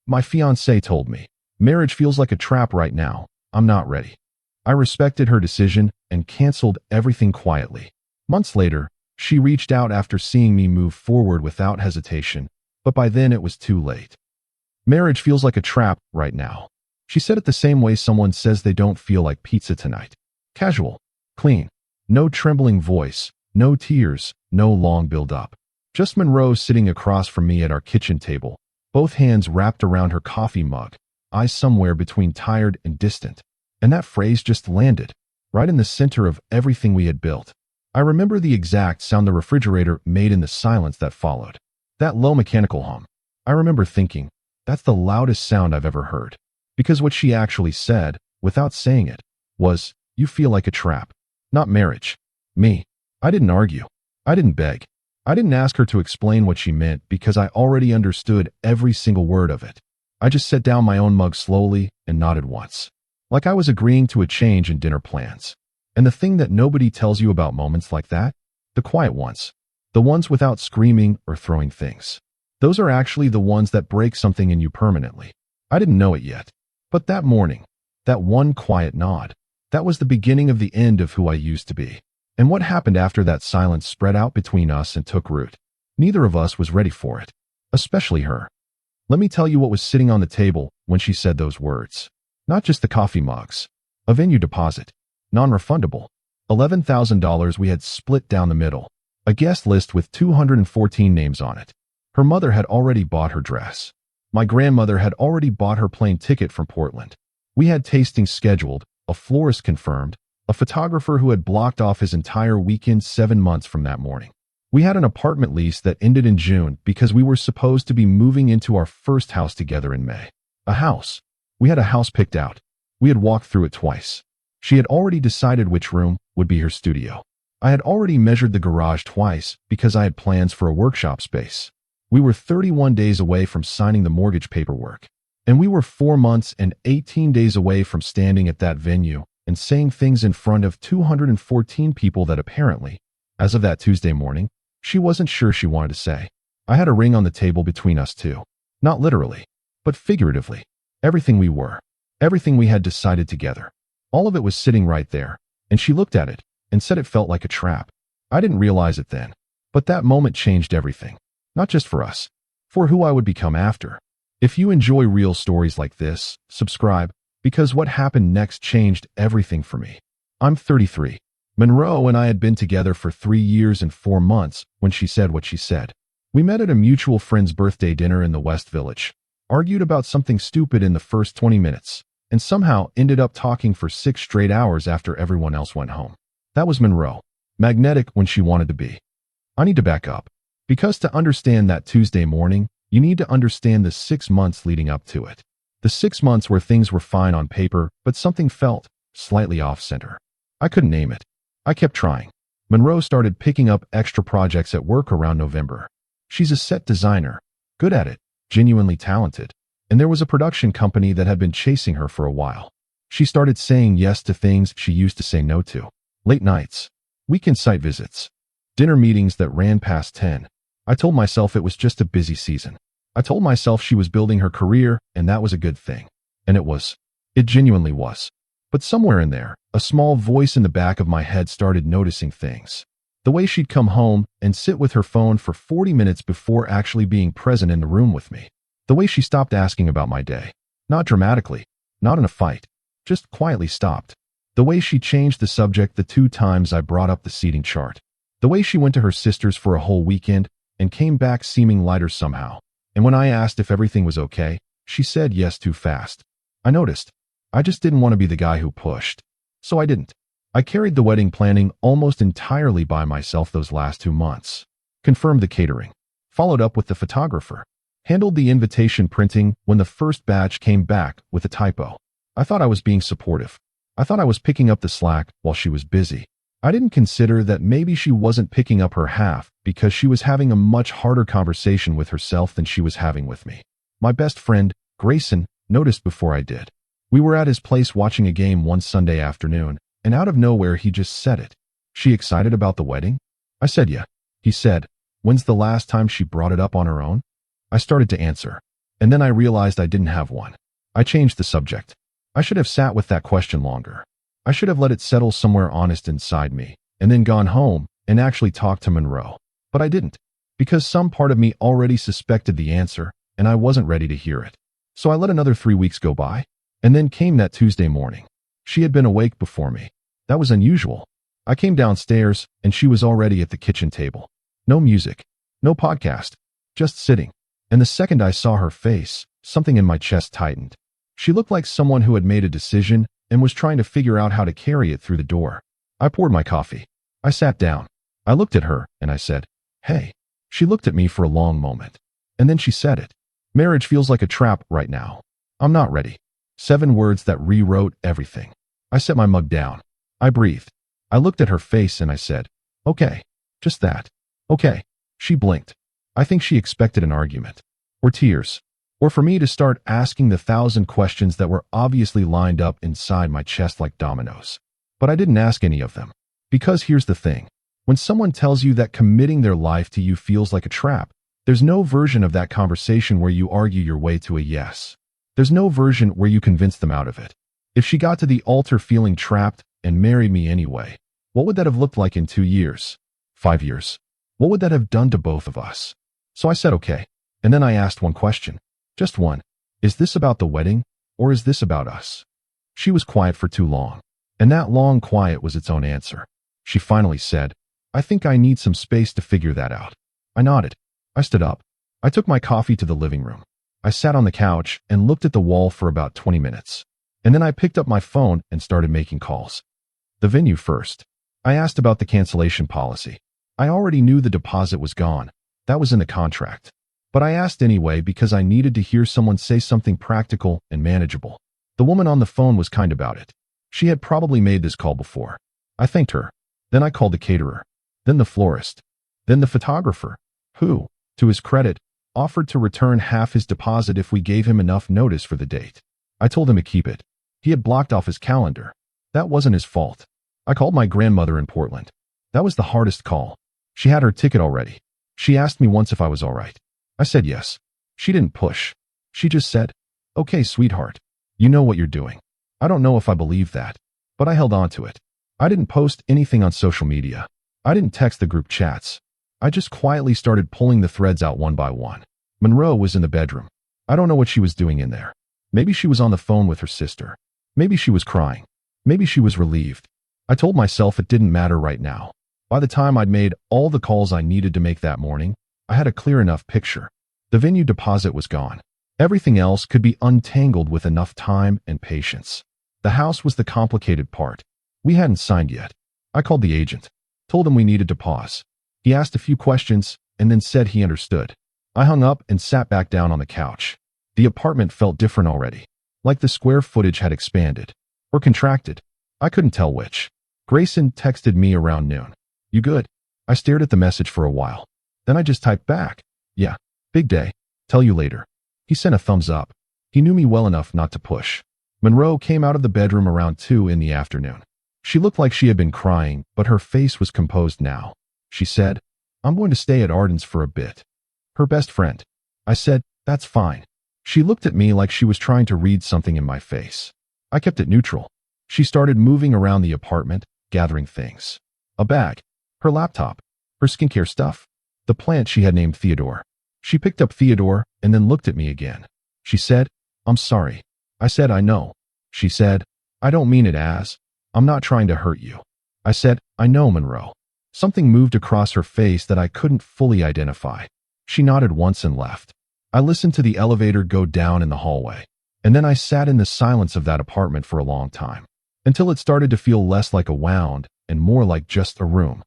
My fiancée told me, "Marriage feels like a trap right now. I'm not ready." I respected her decision and canceled everything quietly. Months later, she reached out after seeing me move forward without hesitation, but by then it was too late. "Marriage feels like a trap right now," she said it the same way someone says they don't feel like pizza tonight. Casual, clean, no trembling voice, no tears, no long build-up. Just Monroe sitting across from me at our kitchen table, both hands wrapped around her coffee mug, eyes somewhere between tired and distant. And that phrase just landed, right in the center of everything we had built. I remember the exact sound the refrigerator made in the silence that followed. That low mechanical hum. I remember thinking, that's the loudest sound I've ever heard. Because what she actually said, without saying it, was, "You feel like a trap." Not marriage. Me. I didn't argue. I didn't beg. I didn't ask her to explain what she meant because I already understood every single word of it. I just set down my own mug slowly and nodded once, like I was agreeing to a change in dinner plans. And the thing that nobody tells you about moments like that? The quiet ones. The ones without screaming or throwing things. Those are actually the ones that break something in you permanently. I didn't know it yet. But that morning, that one quiet nod, that was the beginning of the end of who I used to be. And what happened after that silence spread out between us and took root? Neither of us was ready for it. Especially her. Let me tell you what was sitting on the table when she said those words. Not just the coffee mugs. A venue deposit. Non-refundable. $11,000 we had split down the middle. A guest list with 214 names on it. Her mother had already bought her dress. My grandmother had already bought her plane ticket from Portland. We had tastings scheduled, a florist confirmed, a photographer who had blocked off his entire weekend 7 months from that morning. We had an apartment lease that ended in June because we were supposed to be moving into our first house together in May. A house. We had a house picked out. We had walked through it twice. She had already decided which room would be her studio. I had already measured the garage twice because I had plans for a workshop space. We were 31 days away from signing the mortgage paperwork. And we were 4 months and 18 days away from standing at that venue and saying things in front of 214 people that apparently, as of that Tuesday morning, she wasn't sure she wanted to say. I had a ring on the table between us two. Not literally, but figuratively. Everything we were. Everything we had decided together. All of it was sitting right there, and she looked at it and said it felt like a trap. I didn't realize it then, but that moment changed everything. Not just for us, for who I would become after. If you enjoy real stories like this, subscribe, because what happened next changed everything for me. I'm 33. Monroe and I had been together for 3 years and 4 months when she said what she said. We met at a mutual friend's birthday dinner in the West Village, argued about something stupid in the first 20 minutes, and somehow ended up talking for 6 straight hours after everyone else went home. That was Monroe. Magnetic when she wanted to be. I need to back up. Because to understand that Tuesday morning, you need to understand the 6 months leading up to it. The 6 months where things were fine on paper, but something felt slightly off-center. I couldn't name it. I kept trying. Monroe started picking up extra projects at work around November. She's a set designer, good at it, genuinely talented, and there was a production company that had been chasing her for a while. She started saying yes to things she used to say no to. Late nights, weekend site visits, dinner meetings that ran past 10. I told myself it was just a busy season. I told myself she was building her career and that was a good thing. And it was. It genuinely was. But somewhere in there, a small voice in the back of my head started noticing things. The way she'd come home and sit with her phone for 40 minutes before actually being present in the room with me. The way she stopped asking about my day. Not dramatically, not in a fight, just quietly stopped. The way she changed the subject the 2 times I brought up the seating chart. The way she went to her sister's for a whole weekend and came back seeming lighter somehow. And when I asked if everything was okay, she said yes too fast. I noticed. I just didn't want to be the guy who pushed. So I didn't. I carried the wedding planning almost entirely by myself those last 2 months. Confirmed the catering. Followed up with the photographer. Handled the invitation printing when the first batch came back with a typo. I thought I was being supportive. I thought I was picking up the slack while she was busy. I didn't consider that maybe she wasn't picking up her half because she was having a much harder conversation with herself than she was having with me. My best friend, Grayson, noticed before I did. We were at his place watching a game one Sunday afternoon, and out of nowhere he just said it. She excited about the wedding? I said yeah. He said, when's the last time she brought it up on her own? I started to answer. And then I realized I didn't have one. I changed the subject. I should have sat with that question longer. I should have let it settle somewhere honest inside me, and then gone home and actually talked to Monroe. But I didn't, because some part of me already suspected the answer, and I wasn't ready to hear it. So I let another 3 weeks go by, and then came that Tuesday morning. She had been awake before me. That was unusual. I came downstairs, and she was already at the kitchen table. No music, no podcast, just sitting. And the second I saw her face, something in my chest tightened. She looked like someone who had made a decision and was trying to figure out how to carry it through the door. I poured my coffee. I sat down. I looked at her, and I said, "Hey." She looked at me for a long moment. And then she said it. "Marriage feels like a trap right now. I'm not ready." 7 words that rewrote everything. I set my mug down. I breathed. I looked at her face and I said, "Okay. Just that. Okay." She blinked. I think she expected an argument. Or tears. Or for me to start asking the 1,000 questions that were obviously lined up inside my chest like dominoes. But I didn't ask any of them. Because here's the thing. When someone tells you that committing their life to you feels like a trap, there's no version of that conversation where you argue your way to a yes. There's no version where you convince them out of it. If she got to the altar feeling trapped and married me anyway, what would that have looked like in 2 years? 5 years? What would that have done to both of us? So I said okay. And then I asked one question. Just one. Is this about the wedding, or is this about us? She was quiet for too long. And that long quiet was its own answer. She finally said, "I think I need some space to figure that out." I nodded. I stood up. I took my coffee to the living room. I sat on the couch and looked at the wall for about 20 minutes. And then I picked up my phone and started making calls. The venue first. I asked about the cancellation policy. I already knew the deposit was gone. That was in the contract. But I asked anyway because I needed to hear someone say something practical and manageable. The woman on the phone was kind about it. She had probably made this call before. I thanked her. Then I called the caterer. Then the florist. Then the photographer, who, to his credit, offered to return half his deposit if we gave him enough notice for the date. I told him to keep it. He had blocked off his calendar. That wasn't his fault. I called my grandmother in Portland. That was the hardest call. She had her ticket already. She asked me once if I was all right. I said yes. She didn't push. She just said, "Okay, sweetheart. You know what you're doing." I don't know if I believed that, but I held on to it. I didn't post anything on social media. I didn't text the group chats. I just quietly started pulling the threads out one by one. Monroe was in the bedroom. I don't know what she was doing in there. Maybe she was on the phone with her sister. Maybe she was crying. Maybe she was relieved. I told myself it didn't matter right now. By the time I'd made all the calls I needed to make that morning, I had a clear enough picture. The venue deposit was gone. Everything else could be untangled with enough time and patience. The house was the complicated part. We hadn't signed yet. I called the agent, told him we needed to pause. He asked a few questions and then said he understood. I hung up and sat back down on the couch. The apartment felt different already, like the square footage had expanded or contracted. I couldn't tell which. Grayson texted me around noon. "You good?" I stared at the message for a while. Then I just typed back, "Yeah, big day. Tell you later." He sent a thumbs up. He knew me well enough not to push. Monroe came out of the bedroom around 2 in the afternoon. She looked like she had been crying, but her face was composed now. She said, "I'm going to stay at Arden's for a bit." Her best friend. I said, "That's fine." She looked at me like she was trying to read something in my face. I kept it neutral. She started moving around the apartment, gathering things. A bag, her laptop, her skincare stuff, the plant she had named Theodore. She picked up Theodore and then looked at me again. She said, "I'm sorry." I said, "I know." She said, "I don't mean it as, I'm not trying to hurt you." I said, "I know, Monroe." Something moved across her face that I couldn't fully identify. She nodded once and left. I listened to the elevator go down in the hallway, and then I sat in the silence of that apartment for a long time, until it started to feel less like a wound and more like just a room.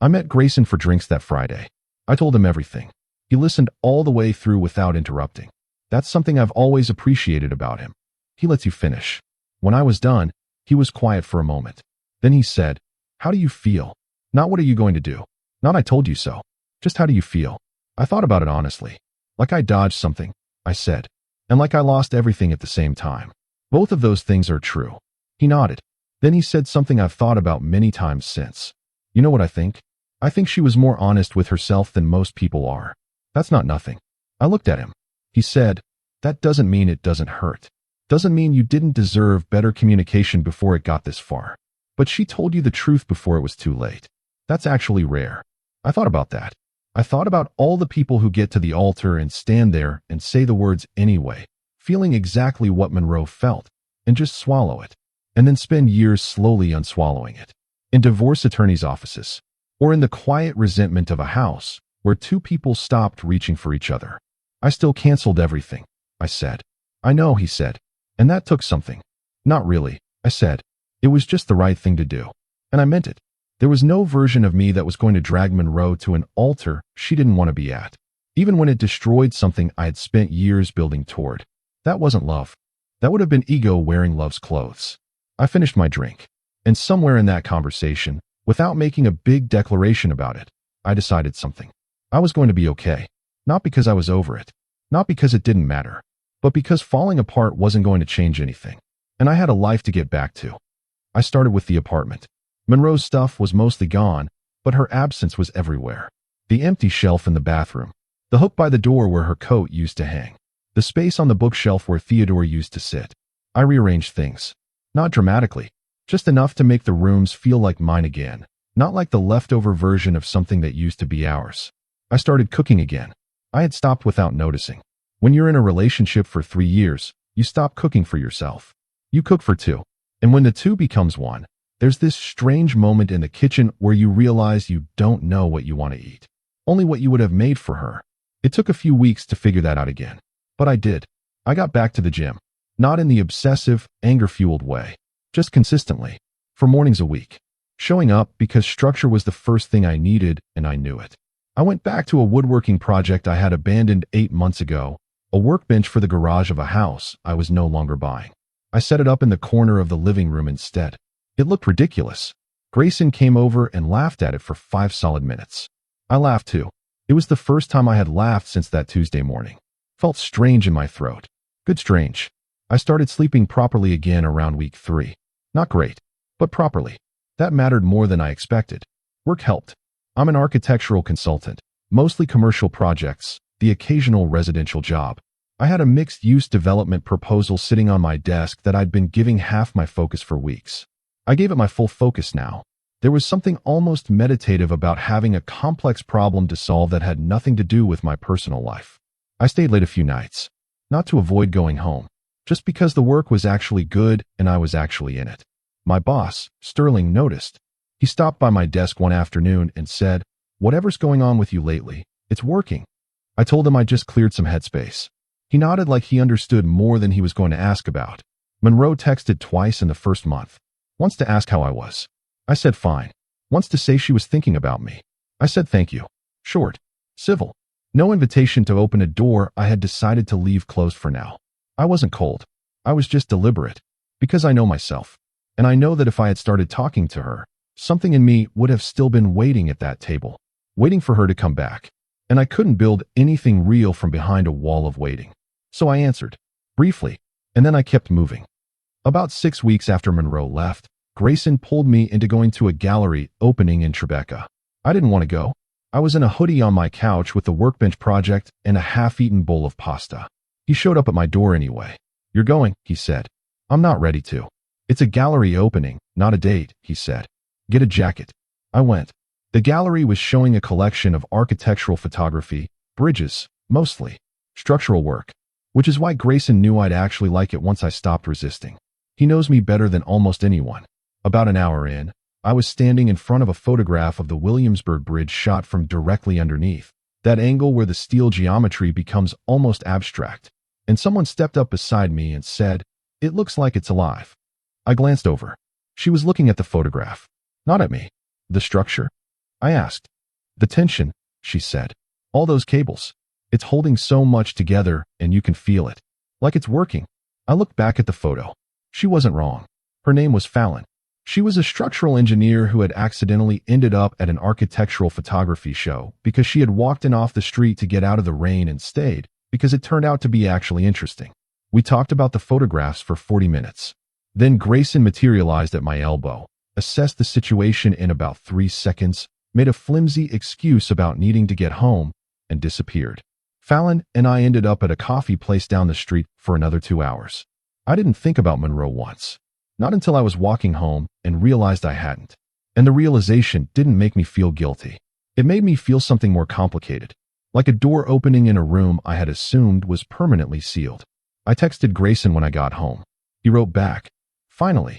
I met Grayson for drinks that Friday. I told him everything. He listened all the way through without interrupting. That's something I've always appreciated about him. He lets you finish. When I was done, he was quiet for a moment. Then he said, "How do you feel? Not what are you going to do? Not I told you so. Just how do you feel?" I thought about it honestly. Like I dodged something, I said, and like I lost everything at the same time. Both of those things are true. He nodded. Then he said something I've thought about many times since. "You know what I think? I think she was more honest with herself than most people are." That's not nothing. I looked at him. He said, That doesn't mean it doesn't hurt. Doesn't mean you didn't deserve better communication before it got this far. But she told you the truth before it was too late. That's actually rare. I thought about that. I thought about all the people who get to the altar and stand there and say the words anyway, feeling exactly what Monroe felt, and just swallow it, and then spend years slowly unswallowing it. In divorce attorneys' offices, or in the quiet resentment of a house where two people stopped reaching for each other. I still canceled everything, I said. I know, he said. And that took something. Not really, I said. It was just the right thing to do. And I meant it. There was no version of me that was going to drag Monroe to an altar she didn't want to be at, even when it destroyed something I had spent years building toward. That wasn't love. That would have been ego wearing love's clothes. I finished my drink. And somewhere in that conversation, without making a big declaration about it, I decided something. I was going to be okay. Not because I was over it. Not because it didn't matter. But because falling apart wasn't going to change anything. And I had a life to get back to. I started with the apartment. Monroe's stuff was mostly gone, but her absence was everywhere. The empty shelf in the bathroom. The hook by the door where her coat used to hang. The space on the bookshelf where Theodore used to sit. I rearranged things. Not dramatically. Just enough to make the rooms feel like mine again. Not like the leftover version of something that used to be ours. I started cooking again. I had stopped without noticing. When you're in a relationship for 3 years, you stop cooking for yourself. You cook for two. And when the two becomes one, there's this strange moment in the kitchen where you realize you don't know what you want to eat. Only what you would have made for her. It took a few weeks to figure that out again. But I did. I got back to the gym. Not in the obsessive, anger-fueled way. Just consistently. For mornings a week. Showing up because structure was the first thing I needed, and I knew it. I went back to a woodworking project I had abandoned 8 months ago, a workbench for the garage of a house I was no longer buying. I set it up in the corner of the living room instead. It looked ridiculous. Grayson came over and laughed at it for 5 solid minutes. I laughed too. It was the first time I had laughed since that Tuesday morning. Felt strange in my throat. Good strange. I started sleeping properly again around week 3. Not great, but properly. That mattered more than I expected. Work helped. I'm an architectural consultant, mostly commercial projects, the occasional residential job. I had a mixed-use development proposal sitting on my desk that I'd been giving half my focus for weeks. I gave it my full focus now. There was something almost meditative about having a complex problem to solve that had nothing to do with my personal life. I stayed late a few nights. Not to avoid going home. Just because the work was actually good and I was actually in it. My boss, Sterling, noticed. He stopped by my desk one afternoon and said, "Whatever's going on with you lately, it's working." I told him I just cleared some headspace. He nodded like he understood more than he was going to ask about. Monroe texted twice in the first month. Once to ask how I was. I said fine. Once to say she was thinking about me. I said thank you. Short. Civil. No invitation to open a door I had decided to leave closed for now. I wasn't cold. I was just deliberate. Because I know myself. And I know that if I had started talking to her, something in me would have still been waiting at that table. Waiting for her to come back. And I couldn't build anything real from behind a wall of waiting. So I answered. Briefly. And then I kept moving. About 6 weeks after Monroe left, Grayson pulled me into going to a gallery opening in Tribeca. I didn't want to go. I was in a hoodie on my couch with the workbench project and a half-eaten bowl of pasta. He showed up at my door anyway. "You're going," he said. "I'm not ready to." "It's a gallery opening, not a date," he said. "Get a jacket." I went. The gallery was showing a collection of architectural photography, bridges, mostly, structural work, which is why Grayson knew I'd actually like it once I stopped resisting. He knows me better than almost anyone. About an hour in, I was standing in front of a photograph of the Williamsburg Bridge shot from directly underneath, that angle where the steel geometry becomes almost abstract, and someone stepped up beside me and said, "It looks like it's alive." I glanced over. She was looking at the photograph. Not at me. "The structure?" I asked. "The tension," she said. "All those cables. It's holding so much together, and you can feel it. Like it's working." I looked back at the photo. She wasn't wrong. Her name was Fallon. She was a structural engineer who had accidentally ended up at an architectural photography show because she had walked in off the street to get out of the rain and stayed because it turned out to be actually interesting. We talked about the photographs for 40 minutes. Then Grayson materialized at my elbow, assessed the situation in about 3 seconds, made a flimsy excuse about needing to get home, and disappeared. Fallon and I ended up at a coffee place down the street for another 2 hours. I didn't think about Monroe once. Not until I was walking home and realized I hadn't. And the realization didn't make me feel guilty. It made me feel something more complicated, like a door opening in a room I had assumed was permanently sealed. I texted Grayson when I got home. He wrote back, "Finally.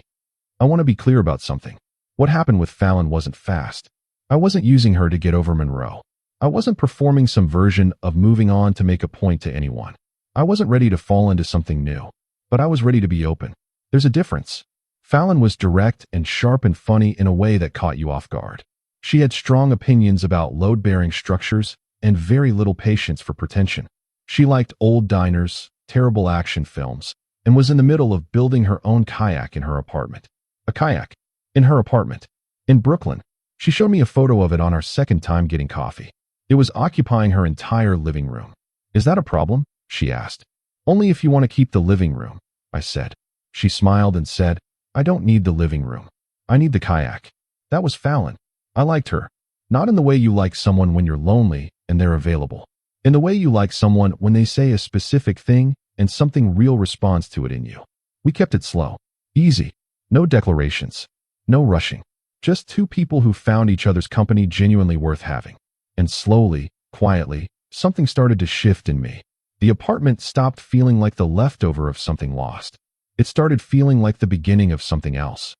I want to be clear about something. What happened with Fallon wasn't fast. I wasn't using her to get over Monroe. I wasn't performing some version of moving on to make a point to anyone. I wasn't ready to fall into something new, but I was ready to be open. There's a difference." Fallon was direct and sharp and funny in a way that caught you off guard. She had strong opinions about load-bearing structures and very little patience for pretension. She liked old diners, terrible action films, and was in the middle of building her own kayak in her apartment. A kayak. In her apartment. In Brooklyn. She showed me a photo of it on our second time getting coffee. It was occupying her entire living room. "Is that a problem?" she asked. "Only if you want to keep the living room," I said. She smiled and said, "I don't need the living room. I need the kayak." That was Fallon. I liked her. Not in the way you like someone when you're lonely and they're available. In the way you like someone when they say a specific thing and something real responds to it in you. We kept it slow. Easy. No declarations. No rushing. Just two people who found each other's company genuinely worth having. And slowly, quietly, something started to shift in me. The apartment stopped feeling like the leftover of something lost. It started feeling like the beginning of something else.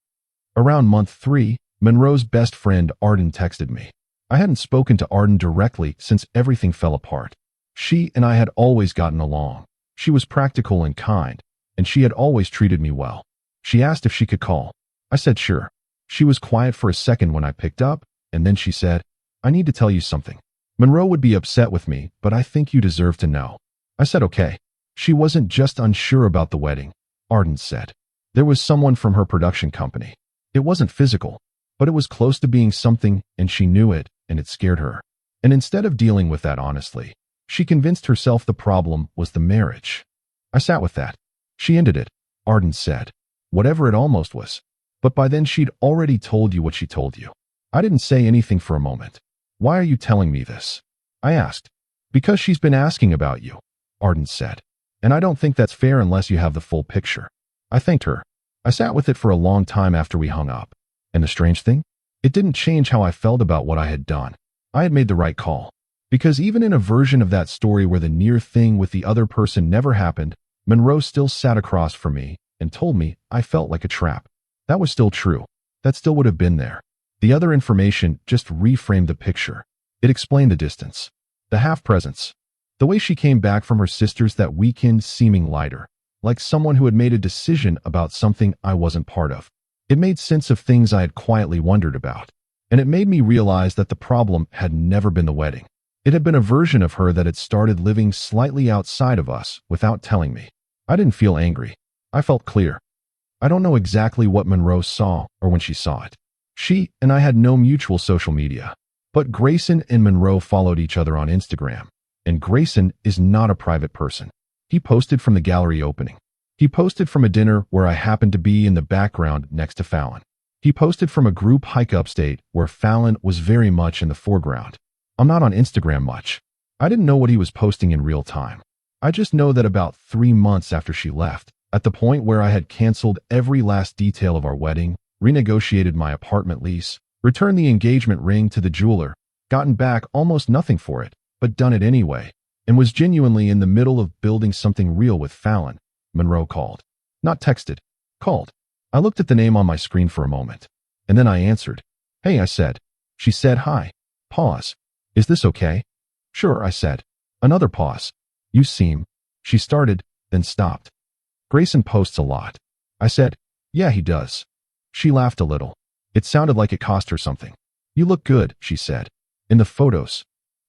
Around month 3, Monroe's best friend Arden texted me. I hadn't spoken to Arden directly since everything fell apart. She and I had always gotten along. She was practical and kind, and she had always treated me well. She asked if she could call. I said sure. She was quiet for a second when I picked up, and then she said, "I need to tell you something. Monroe would be upset with me, but I think you deserve to know." I said okay. She wasn't just unsure about the wedding, Arden said. There was someone from her production company. It wasn't physical, but it was close to being something, and she knew it, and it scared her. And instead of dealing with that honestly, she convinced herself the problem was the marriage. I sat with that. She ended it, Arden said. Whatever it almost was. But by then she'd already told you what she told you. I didn't say anything for a moment. "Why are you telling me this?" I asked. "Because she's been asking about you," Arden said. "And I don't think that's fair unless you have the full picture." I thanked her. I sat with it for a long time after we hung up. And the strange thing? It didn't change how I felt about what I had done. I had made the right call. Because even in a version of that story where the near thing with the other person never happened, Monroe still sat across from me and told me I felt like a trap. That was still true. That still would have been there. The other information just reframed the picture. It explained the distance. The half-presence. The way she came back from her sisters that weekend seeming lighter. Like someone who had made a decision about something I wasn't part of. It made sense of things I had quietly wondered about. And it made me realize that the problem had never been the wedding. It had been a version of her that had started living slightly outside of us without telling me. I didn't feel angry. I felt clear. I don't know exactly what Monroe saw or when she saw it. She and I had no mutual social media. But Grayson and Monroe followed each other on Instagram. And Grayson is not a private person. He posted from the gallery opening. He posted from a dinner where I happened to be in the background next to Fallon. He posted from a group hike upstate where Fallon was very much in the foreground. I'm not on Instagram much. I didn't know what he was posting in real time. I just know that about 3 months after she left, at the point where I had canceled every last detail of our wedding, renegotiated my apartment lease, returned the engagement ring to the jeweler, gotten back almost nothing for it, but done it anyway, and was genuinely in the middle of building something real with Fallon, Monroe called. Not texted. Called. I looked at the name on my screen for a moment, and then I answered. "Hey," I said. She said hi. Pause. "Is this okay?" "Sure," I said. Another pause. "You seem..." She started, then stopped. "Grayson posts a lot." I said. "Yeah, he does." She laughed a little. It sounded like it cost her something. "You look good," she said. "In the photos."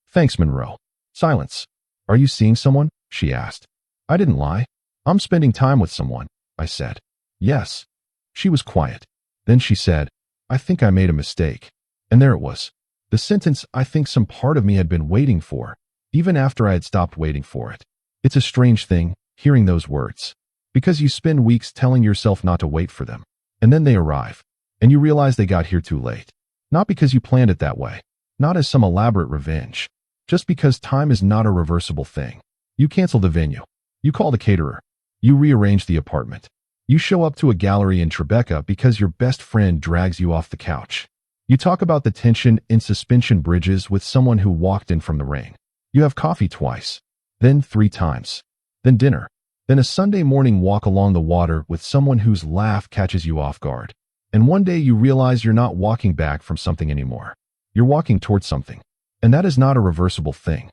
"Thanks, Monroe." Silence. "Are you seeing someone?" she asked. I didn't lie. "I'm spending time with someone," I said. "Yes." She was quiet. Then she said, "I think I made a mistake." And there it was. The sentence I think some part of me had been waiting for, even after I had stopped waiting for it. It's a strange thing, hearing those words. Because you spend weeks telling yourself not to wait for them. And then they arrive. And you realize they got here too late. Not because you planned it that way. Not as some elaborate revenge. Just because time is not a reversible thing. You cancel the venue. You call the caterer. You rearrange the apartment. You show up to a gallery in Tribeca because your best friend drags you off the couch. You talk about the tension in suspension bridges with someone who walked in from the rain. You have coffee twice, then 3 times, then dinner, then a Sunday morning walk along the water with someone whose laugh catches you off guard. And one day you realize you're not walking back from something anymore. You're walking towards something. And that is not a reversible thing.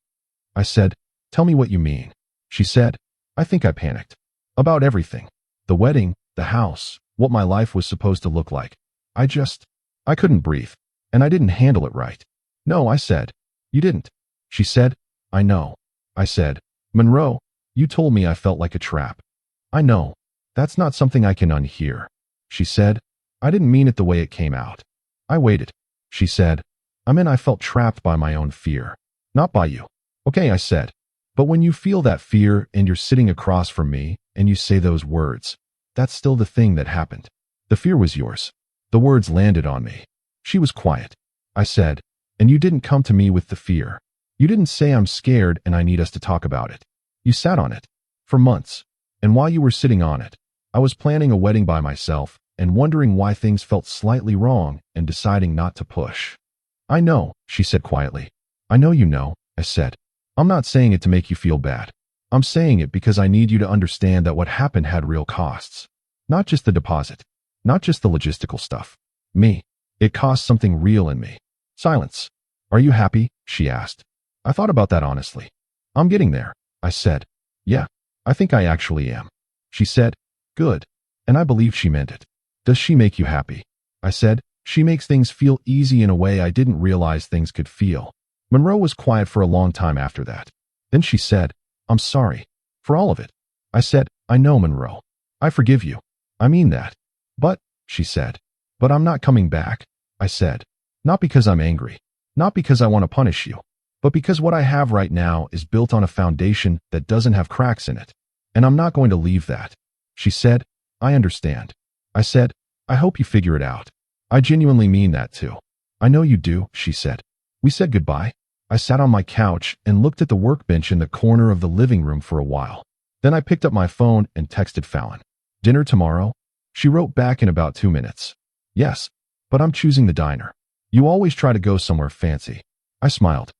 I said, "Tell me what you mean." She said, "I think I panicked. About everything. The wedding, the house, what my life was supposed to look like. I couldn't breathe. And I didn't handle it right." "No," I said. "You didn't." She said, "I know." I said, "Monroe, you told me I felt like a trap." "I know. That's not something I can unhear." She said, "I didn't mean it the way it came out." I waited. She said, I felt trapped by my own fear. Not by you." "Okay," I said. "But when you feel that fear and you're sitting across from me and you say those words, that's still the thing that happened. The fear was yours. The words landed on me." She was quiet. I said, "And you didn't come to me with the fear. You didn't say I'm scared and I need us to talk about it. You sat on it. For months. And while you were sitting on it, I was planning a wedding by myself and wondering why things felt slightly wrong and deciding not to push." "I know," she said quietly. "I know you know," I said. "I'm not saying it to make you feel bad. I'm saying it because I need you to understand that what happened had real costs. Not just the deposit. Not just the logistical stuff. Me. It cost something real in me." Silence. "Are you happy?" she asked. I thought about that honestly. "I'm getting there," I said. "Yeah, I think I actually am." She said, "Good." And I believe she meant it. "Does she make you happy?" I said, "She makes things feel easy in a way I didn't realize things could feel." Monroe was quiet for a long time after that. Then she said, "I'm sorry. For all of it." I said, "I know, Monroe. I forgive you. I mean that." "But," she said, "but I'm not coming back," I said. "Not because I'm angry. Not because I want to punish you. But because what I have right now is built on a foundation that doesn't have cracks in it. And I'm not going to leave that." She said, "I understand." I said, "I hope you figure it out. I genuinely mean that too." "I know you do," she said. We said goodbye. I sat on my couch and looked at the workbench in the corner of the living room for a while. Then I picked up my phone and texted Fallon. "Dinner tomorrow?" She wrote back in about 2 minutes. "Yes, but I'm choosing the diner. You always try to go somewhere fancy." I smiled.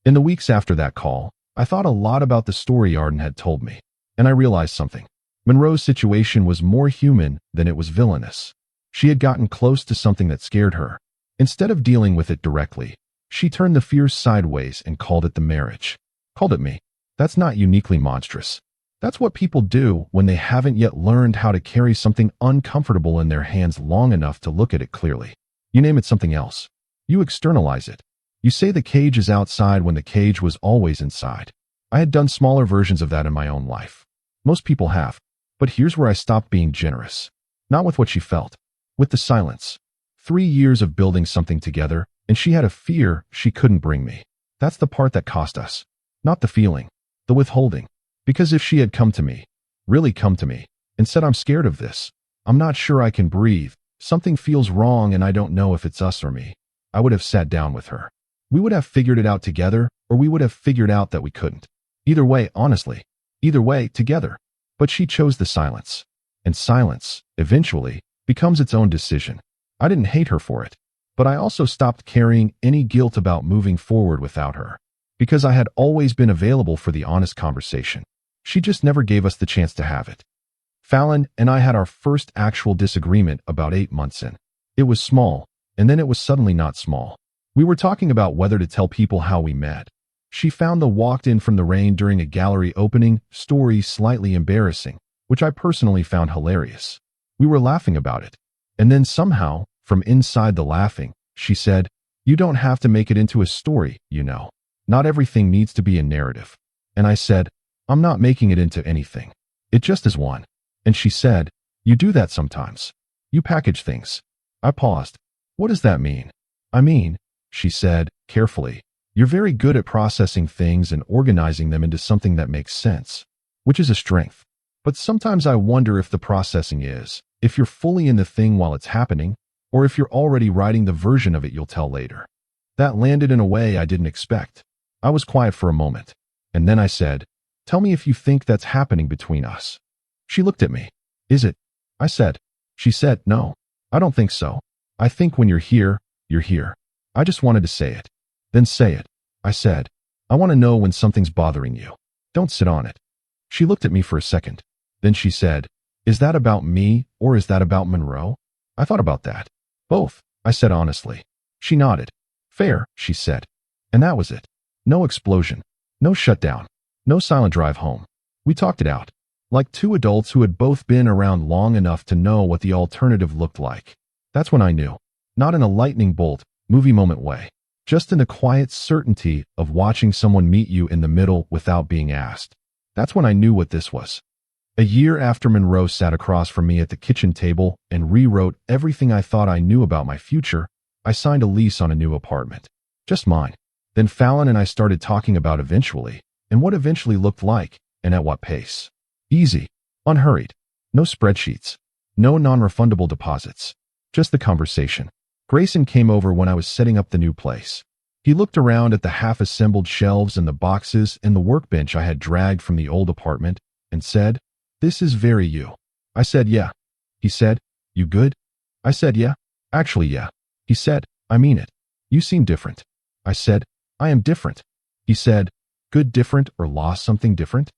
In the weeks after that call, I thought a lot about the story Arden had told me, and I realized something. Monroe's situation was more human than it was villainous. She had gotten close to something that scared her. Instead of dealing with it directly, she turned the fear sideways and called it the marriage. Called it me. That's not uniquely monstrous. That's what people do when they haven't yet learned how to carry something uncomfortable in their hands long enough to look at it clearly. You name it something else. You externalize it. You say the cage is outside when the cage was always inside. I had done smaller versions of that in my own life. Most people have. But here's where I stopped being generous. Not with what she felt. With the silence. 3 years of building something together, and she had a fear she couldn't bring me. That's the part that cost us. Not the feeling. The withholding. Because if she had come to me, really come to me, and said, "I'm scared of this. I'm not sure I can breathe. Something feels wrong and I don't know if it's us or me," I would have sat down with her. We would have figured it out together, or we would have figured out that we couldn't. Either way, honestly. Either way, together. But she chose the silence. And silence, eventually, becomes its own decision. I didn't hate her for it. But I also stopped carrying any guilt about moving forward without her. Because I had always been available for the honest conversation. She just never gave us the chance to have it. Fallon and I had our first actual disagreement about 8 months in. It was small, and then it was suddenly not small. We were talking about whether to tell people how we met. She found the walked in from the rain during a gallery opening story slightly embarrassing, which I personally found hilarious. We were laughing about it. And then somehow, from inside the laughing, she said, "You don't have to make it into a story, you know. Not everything needs to be a narrative." And I said, "I'm not making it into anything. It just is one." And she said, "You do that sometimes. You package things." I paused. "What does that mean?" "I mean," she said, carefully, "you're very good at processing things and organizing them into something that makes sense, which is a strength. But sometimes I wonder if the processing is, if you're fully in the thing while it's happening, or if you're already writing the version of it you'll tell later." That landed in a way I didn't expect. I was quiet for a moment, and then I said, "Tell me if you think that's happening between us." She looked at me. "Is it?" I said. She said, "No, I don't think so. I think when you're here, you're here." I just wanted to say it. "Then say it," I said. "I want to know when something's bothering you. Don't sit on it." She looked at me for a second. Then she said, "Is that about me or is that about Monroe?" I thought about that. "Both," I said honestly. She nodded. "Fair," she said. And that was it. No explosion. No shutdown. No silent drive home. We talked it out. Like two adults who had both been around long enough to know what the alternative looked like. That's when I knew. Not in a lightning bolt, movie moment way. Just in the quiet certainty of watching someone meet you in the middle without being asked. That's when I knew what this was. A year after Monroe sat across from me at the kitchen table and rewrote everything I thought I knew about my future, I signed a lease on a new apartment. Just mine. Then Fallon and I started talking about eventually, and what eventually looked like, and at what pace. Easy. Unhurried. No spreadsheets. No non-refundable deposits. Just the conversation. Grayson came over when I was setting up the new place. He looked around at the half-assembled shelves and the boxes and the workbench I had dragged from the old apartment and said, "This is very you." I said, "Yeah." He said, "You good?" I said, "Yeah. Actually, yeah." He said, "I mean it. You seem different." I said, "I am different." He said, "Good different or lost something different?"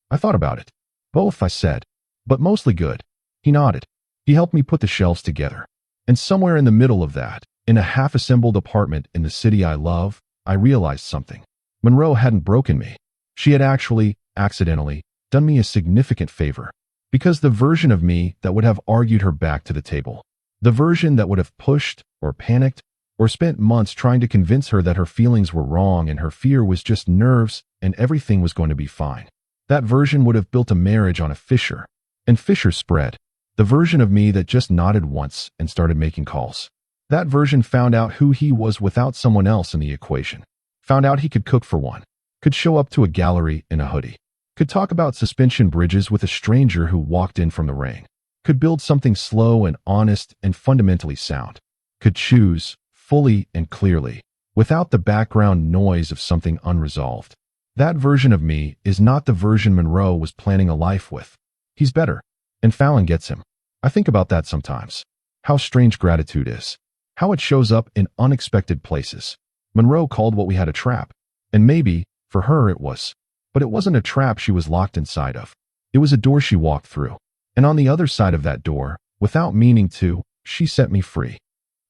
I thought about it. "Both," I said, "but mostly good." He nodded. He helped me put the shelves together. And somewhere in the middle of that, in a half-assembled apartment in the city I love, I realized something. Monroe hadn't broken me. She had actually, accidentally, done me a significant favor. Because the version of me that would have argued her back to the table, the version that would have pushed or panicked or spent months trying to convince her that her feelings were wrong and her fear was just nerves and everything was going to be fine. That version would have built a marriage on a fissure, and fissure spread. The version of me that just nodded once and started making calls. That version found out who he was without someone else in the equation. Found out he could cook for one. Could show up to a gallery in a hoodie. Could talk about suspension bridges with a stranger who walked in from the rain. Could build something slow and honest and fundamentally sound. Could choose, fully and clearly, without the background noise of something unresolved. That version of me is not the version Monroe was planning a life with. He's better. And Fallon gets him. I think about that sometimes. How strange gratitude is. How it shows up in unexpected places. Monroe called what we had a trap. And maybe, for her it was. But it wasn't a trap she was locked inside of. It was a door she walked through. And on the other side of that door, without meaning to, she set me free.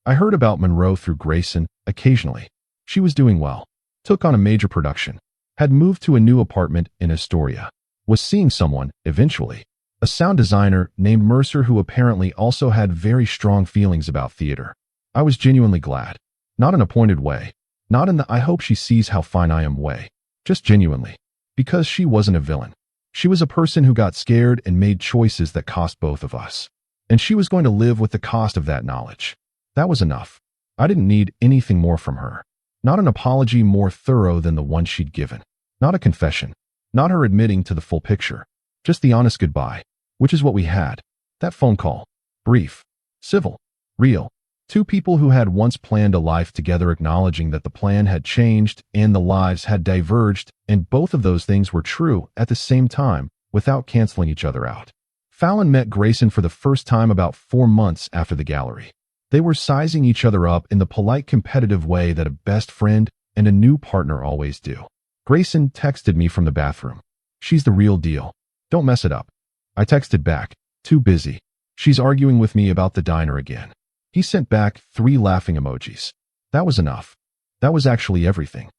I heard about Monroe through Grayson, occasionally. She was doing well. Took on a major production. Had moved to a new apartment in Astoria. Was seeing someone, eventually. A sound designer named Mercer who apparently also had very strong feelings about theater. I was genuinely glad. Not in a pointed way. Not in the "I hope she sees how fine I am" way. Just genuinely. Because she wasn't a villain. She was a person who got scared and made choices that cost both of us. And she was going to live with the cost of that knowledge. That was enough. I didn't need anything more from her. Not an apology more thorough than the one she'd given. Not a confession. Not her admitting to the full picture. Just the honest goodbye. Which is what we had. That phone call. Brief. Civil. Real. Two people who had once planned a life together acknowledging that the plan had changed and the lives had diverged, and both of those things were true at the same time, without canceling each other out. Fallon met Grayson for the first time about 4 months after the gallery. They were sizing each other up in the polite competitive way that a best friend and a new partner always do. Grayson texted me from the bathroom. "She's the real deal. Don't mess it up." I texted back, "Too busy. She's arguing with me about the diner again." He sent back 3 laughing emojis. That was enough. That was actually everything.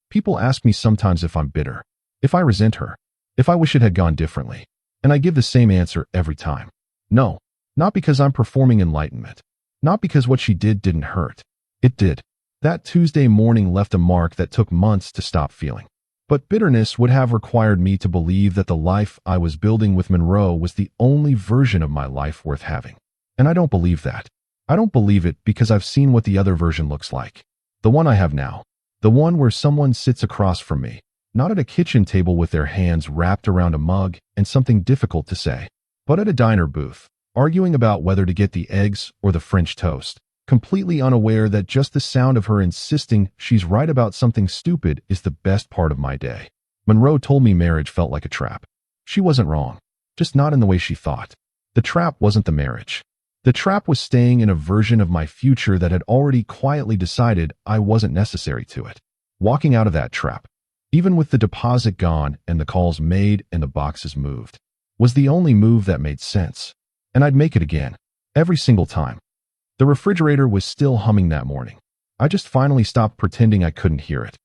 People ask me sometimes if I'm bitter, if I resent her, if I wish it had gone differently. And I give the same answer every time. No, not because I'm performing enlightenment. Not because what she did didn't hurt. It did. That Tuesday morning left a mark that took months to stop feeling. But bitterness would have required me to believe that the life I was building with Monroe was the only version of my life worth having. And I don't believe that. I don't believe it because I've seen what the other version looks like. The one I have now. The one where someone sits across from me, not at a kitchen table with their hands wrapped around a mug and something difficult to say, but at a diner booth, arguing about whether to get the eggs or the French toast, completely unaware that just the sound of her insisting she's right about something stupid is the best part of my day. Monroe told me marriage felt like a trap. She wasn't wrong, just not in the way she thought. The trap wasn't the marriage. The trap was staying in a version of my future that had already quietly decided I wasn't necessary to it. Walking out of that trap, even with the deposit gone and the calls made and the boxes moved, was the only move that made sense. And I'd make it again, every single time. The refrigerator was still humming that morning. I just finally stopped pretending I couldn't hear it.